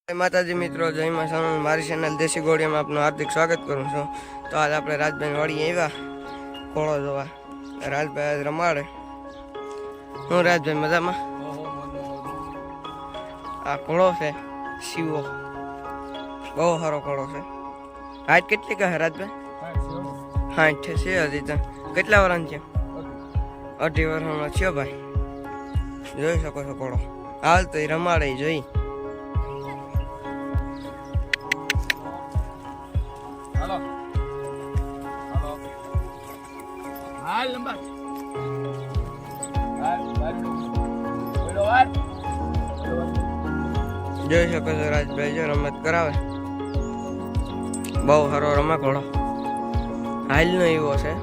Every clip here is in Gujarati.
જય માતાજી મિત્રો, જય માં સોનલ, મારી ચેનલ દેશી ઘોડિયામાં આપનું હાર્દિક સ્વાગત કરું છું. તો આજ આપણે રાજભાઈ વાળી આવ્યા ઘોડો જોવા. રાજભાઈ આજ રમાડે. હું રાજભાઈ મજામાં. આ ઘોડો છે શિવો, બહુ સારો ઘોડો છે. હાઈટ કેટલી કહે રાજભાઈ? 60 છે. હજી તો કેટલા વર્ષ છે? 2.5 વર્ષનો થયો ભાઈ. જોઈ શકો છો ઘોડો હાલ તો એ રમાડે જોઈ. Halo. Halo. Hai lembar. Hai. જોઈ શકો છો રાજભાઈ જો રમત કરાવે. બહુ સારો રમે ઘોડો, હાલનો એવો છે.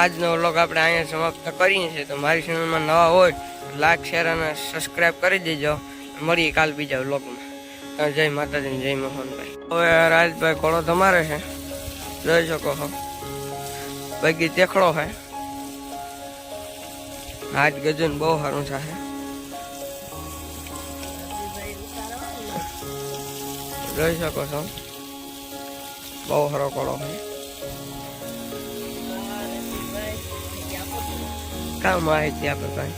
આજનો વ્લોગ આપણે અહીંયા સમાપ્ત કરીએ છીએ. તો મારી ચેનલમાં નવા હોય લાઈક, શેર અને સબસ્ક્રાઈબ કરી દેજો. મળીએ કાલ બીજા વ્લોગમાં. જય માતાજી, જય મોહનભાઈ. હવે રાજભાઈ ઘોડો તમારે છે, જોઈ શકો છો. બાકી તેખડો છે, હાથ ગજન બહુ સારું છે. જોઈ શકો છો, બહુ સારો ઘોડો છે. કામ માહિતી આપે ભાઈ.